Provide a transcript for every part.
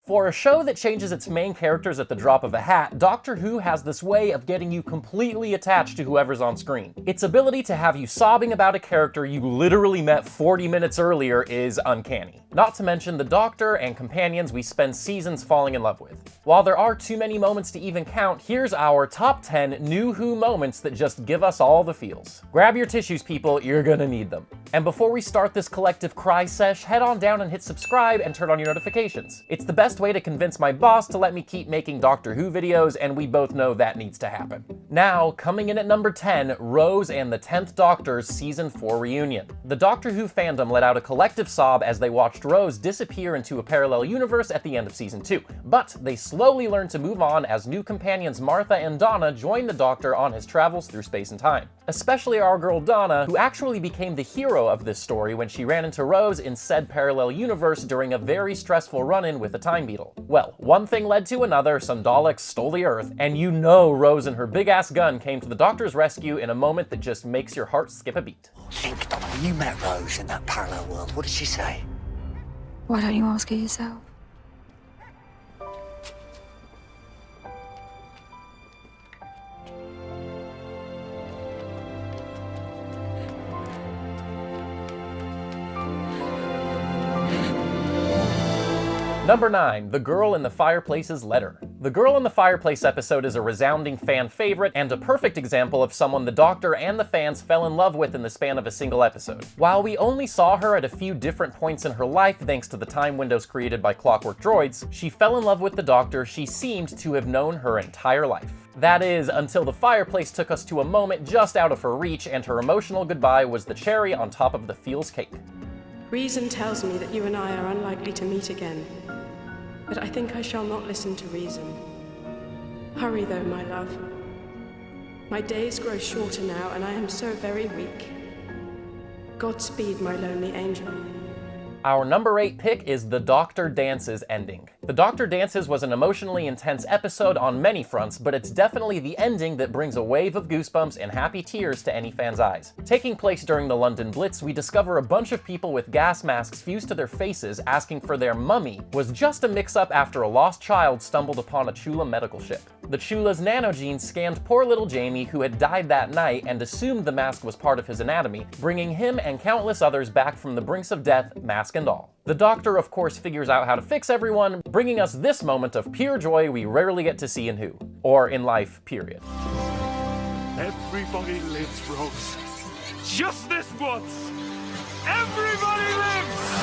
For a show that changes its main characters at the drop of a hat, Doctor Who has this way of getting you completely attached to whoever's on screen. Its ability to have you sobbing about a character you literally met 40 minutes earlier is uncanny. Not to mention the Doctor and companions we spend seasons falling in love with. While there are too many moments to even count, here's our top 10 New Who moments that just give us all the feels. Grab your tissues, people, you're gonna need them. And before we start this collective cry sesh, head on down and hit subscribe and turn on your notifications. It's the best way to convince my boss to let me keep making Doctor Who videos, and we both know that needs to happen. Now, coming in at number 10, Rose and the 10th Doctor's Season 4 reunion. The Doctor Who fandom let out a collective sob as they watched Rose disappear into a parallel universe at the end of Season 2, but they slowly learned to move on as new companions Martha and Donna joined the Doctor on his travels through space and time. Especially our girl Donna, who actually became the hero of this story when she ran into Rose in said parallel universe during a very stressful run-in with a time beetle. Well, one thing led to another, some Daleks stole the Earth, and you know Rose and her big-ass gun came to the Doctor's rescue in a moment that just makes your heart skip a beat. Think, Donna, when you met Rose in that parallel world, what did she say? Why don't you ask her yourself? Number 9, The Girl in the Fireplace's Letter. The Girl in the Fireplace episode is a resounding fan favorite and a perfect example of someone the Doctor and the fans fell in love with in the span of a single episode. While we only saw her at a few different points in her life thanks to the time windows created by clockwork droids, she fell in love with the Doctor she seemed to have known her entire life. That is, until the fireplace took us to a moment just out of her reach and her emotional goodbye was the cherry on top of the feels cake. Reason tells me that you and I are unlikely to meet again. But I think I shall not listen to reason. Hurry though, my love. My days grow shorter now, and I am so very weak. Godspeed, my lonely angel. Our number 8 pick is The Doctor Dances ending. The Doctor Dances was an emotionally intense episode on many fronts, but it's definitely the ending that brings a wave of goosebumps and happy tears to any fan's eyes. Taking place during the London Blitz, we discover a bunch of people with gas masks fused to their faces asking for their mummy was just a mix-up after a lost child stumbled upon a Chula medical ship. The Chula's nanogenes scanned poor little Jamie, who had died that night, and assumed the mask was part of his anatomy, bringing him and countless others back from the brinks of death, mask and all. The Doctor, of course, figures out how to fix everyone, bringing us this moment of pure joy we rarely get to see in Who. Or in life, period. Everybody lives, Rose. Just this once! Everybody lives!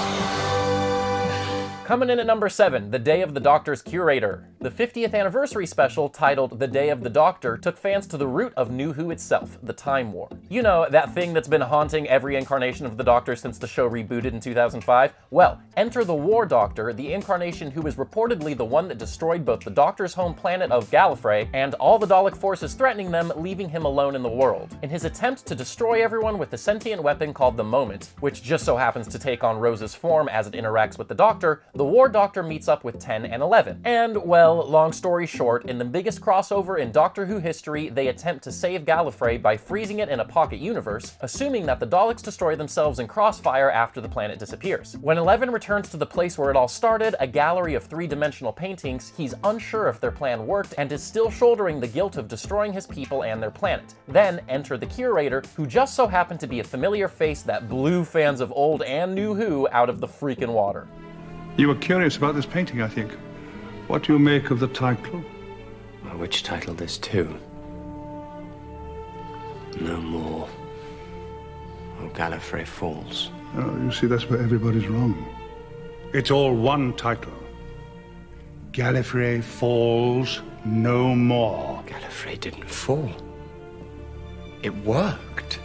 Coming in at number 7, The Day of the Doctor's Curator. The 50th anniversary special, titled The Day of the Doctor, took fans to the root of New Who itself, the Time War. You know, that thing that's been haunting every incarnation of the Doctor since the show rebooted in 2005? Well, enter the War Doctor, the incarnation who is reportedly the one that destroyed both the Doctor's home planet of Gallifrey and all the Dalek forces threatening them, leaving him alone in the world. In his attempt to destroy everyone with the sentient weapon called the Moment, which just so happens to take on Rose's form as it interacts with the Doctor, the War Doctor meets up with 10 and 11. And, well, long story short, in the biggest crossover in Doctor Who history, they attempt to save Gallifrey by freezing it in a pocket universe, assuming that the Daleks destroy themselves in Crossfire after the planet disappears. When 11 returns to the place where it all started, a gallery of 3-dimensional paintings, he's unsure if their plan worked and is still shouldering the guilt of destroying his people and their planet. Then enter the Curator, who just so happened to be a familiar face that blew fans of old and New Who out of the freaking water. You were curious about this painting, I think. What do you make of the title? Well, which title there's two? No More. Or Gallifrey Falls. Oh, you see, that's where everybody's wrong. It's all one title. Gallifrey Falls No More. Gallifrey didn't fall. It worked.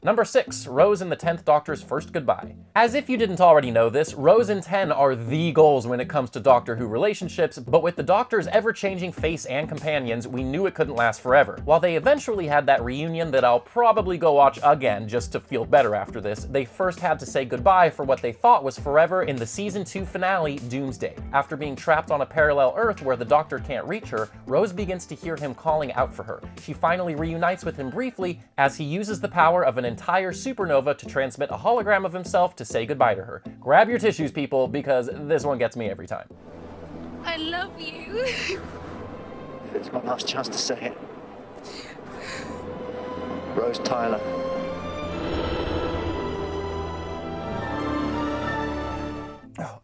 Number 6, Rose and the 10th Doctor's First Goodbye. As if you didn't already know this, Rose and 10 are the goals when it comes to Doctor Who relationships, but with the Doctor's ever-changing face and companions, we knew it couldn't last forever. While they eventually had that reunion that I'll probably go watch again just to feel better after this, they first had to say goodbye for what they thought was forever in the Season 2 finale, Doomsday. After being trapped on a parallel Earth where the Doctor can't reach her, Rose begins to hear him calling out for her. She finally reunites with him briefly as he uses the power of an entire supernova to transmit a hologram of himself to say goodbye to her. Grab your tissues, people, because this one gets me every time. I love you. It's my last chance to say it. Rose Tyler.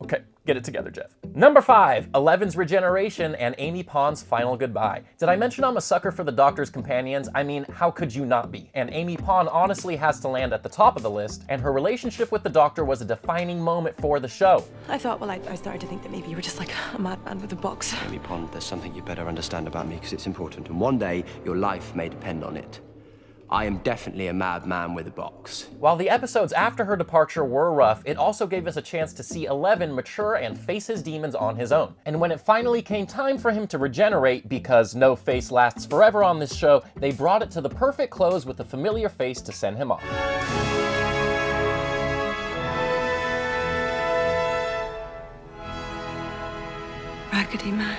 Okay, get it together, Jeff. Number 5, Eleven's regeneration and Amy Pond's final goodbye. Did I mention I'm a sucker for the Doctor's companions? I mean, how could you not be? And Amy Pond honestly has to land at the top of the list, and her relationship with the Doctor was a defining moment for the show. I thought, well, I started to think that maybe you were just like a madman with a box. Amy Pond, there's something you better understand about me because it's important, and one day your life may depend on it. I am definitely a madman with a box. While the episodes after her departure were rough, it also gave us a chance to see Eleven mature and face his demons on his own. And when it finally came time for him to regenerate, because no face lasts forever on this show, they brought it to the perfect close with a familiar face to send him off. Raggedy man.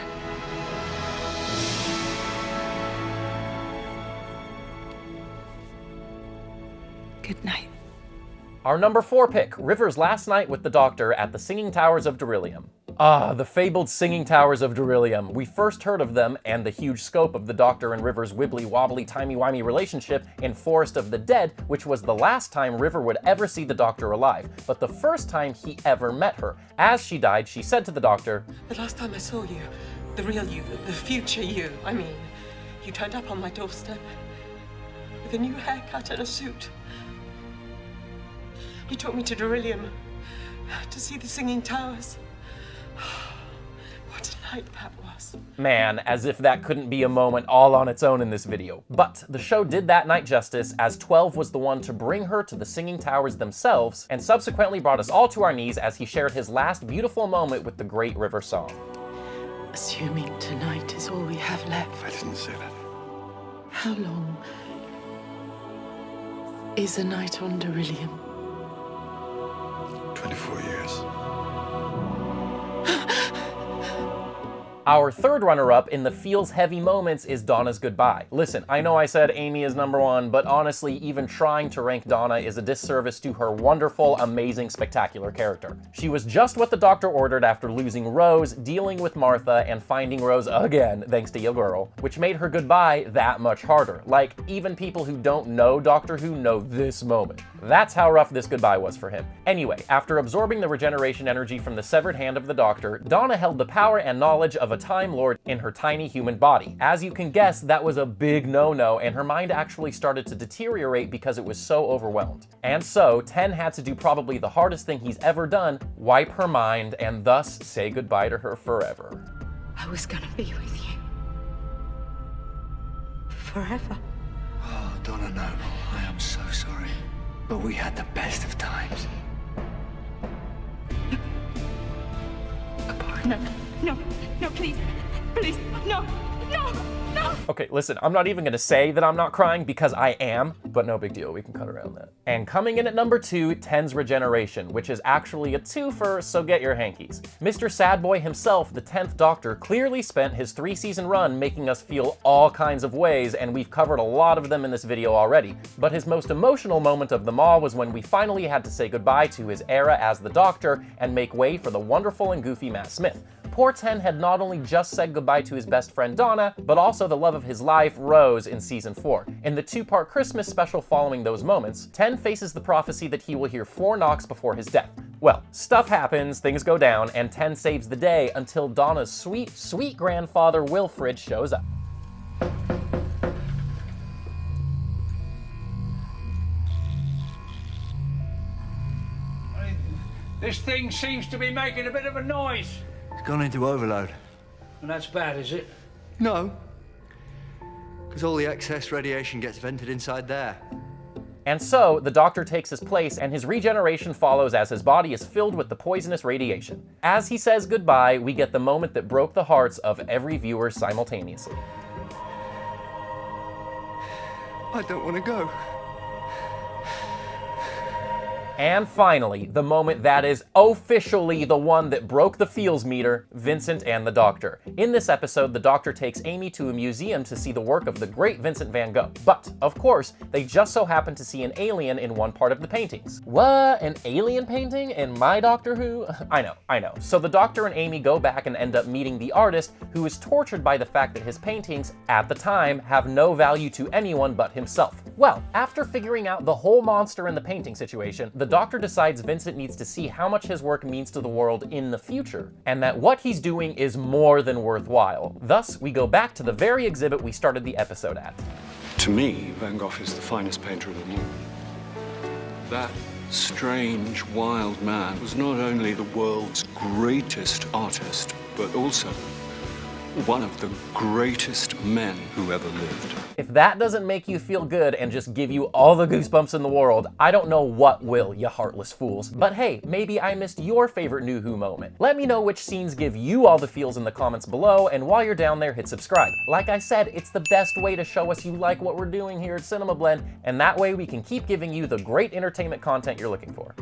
Good night. Our number 4 pick, River's last night with the Doctor at the Singing Towers of DARILLIUM. Ah, the fabled Singing Towers of DARILLIUM. We first heard of them and the huge scope of the Doctor and River's wibbly-wobbly, timey-wimey relationship in Forest of the Dead, which was the last time River would ever see the Doctor alive, but the first time he ever met her. As she died, she said to the Doctor, "The last time I saw you, the real you, the future you, I mean, you turned up on my doorstep with a new haircut and a suit. You took me to DARILLIUM to see the Singing Towers. What a night that was." Man, as if that couldn't be a moment all on its own in this video. But the show did that night justice, as 12 was the one to bring her to the Singing Towers themselves, and subsequently brought us all to our knees as he shared his last beautiful moment with the great River song. Assuming tonight is all we have left. I didn't say that. How long is a night on DARILLIUM? 24 years. Our third runner-up in the feels heavy moments is Donna's goodbye. Listen, I know I said Amy is number 1, but honestly, even trying to rank Donna is a disservice to her wonderful, amazing, spectacular character. She was just what the Doctor ordered after losing Rose, dealing with Martha, and finding Rose again, thanks to your girl, which made her goodbye that much harder. Like, even people who don't know Doctor Who know this moment. That's how rough this goodbye was for him. Anyway, after absorbing the regeneration energy from the severed hand of the Doctor, Donna held the power and knowledge of a Time Lord in her tiny human body. As you can guess, that was a big no-no, and her mind actually started to deteriorate because it was so overwhelmed. And so, Ten had to do probably the hardest thing he's ever done, wipe her mind, and thus say goodbye to her forever. I was gonna be with you. Forever. Oh, Donna Noble, I am so sorry. But we had the best of times. Goodbye. No, please, no. Okay, listen, I'm not even gonna say that I'm not crying because I am, but no big deal, we can cut around that. And coming in at number 2, Ten's regeneration, which is actually a twofer, so get your hankies. Mr. Sadboy himself, the 10th Doctor, clearly spent his 3-season run making us feel all kinds of ways, and we've covered a lot of them in this video already. But his most emotional moment of them all was when we finally had to say goodbye to his era as the Doctor and make way for the wonderful and goofy Matt Smith. Poor Ten had not only just said goodbye to his best friend Donna, but also the love of his life, Rose, in season 4. In the 2-part Christmas special following those moments, Ten faces the prophecy that he will hear 4 knocks before his death. Well, stuff happens, things go down, and Ten saves the day until Donna's sweet, sweet grandfather Wilfred shows up. This thing seems to be making a bit of a noise. It's gone into overload. And that's bad, is it? No. Because all the excess radiation gets vented inside there. And so, the Doctor takes his place, and his regeneration follows as his body is filled with the poisonous radiation. As he says goodbye, we get the moment that broke the hearts of every viewer simultaneously. I don't want to go. And finally, the moment that is officially the one that broke the feels meter, Vincent and the Doctor. In this episode, the Doctor takes Amy to a museum to see the work of the great Vincent van Gogh. But, of course, they just so happen to see an alien in one part of the paintings. What? An alien painting in my Doctor Who? I know. So the Doctor and Amy go back and end up meeting the artist, who is tortured by the fact that his paintings, at the time, have no value to anyone but himself. Well, after figuring out the whole monster in the painting situation, the Doctor decides Vincent needs to see how much his work means to the world in the future, and that what he's doing is more than worthwhile. Thus, we go back to the very exhibit we started the episode at. To me, Van Gogh is the finest painter of them all. That strange, wild man was not only the world's greatest artist, but also one of the greatest men who ever lived. If that doesn't make you feel good and just give you all the goosebumps in the world, I don't know what will, you heartless fools. But hey, maybe I missed your favorite New Who moment. Let me know which scenes give you all the feels in the comments below, and while you're down there, hit subscribe. Like I said, it's the best way to show us you like what we're doing here at CinemaBlend, and that way we can keep giving you the great entertainment content you're looking for.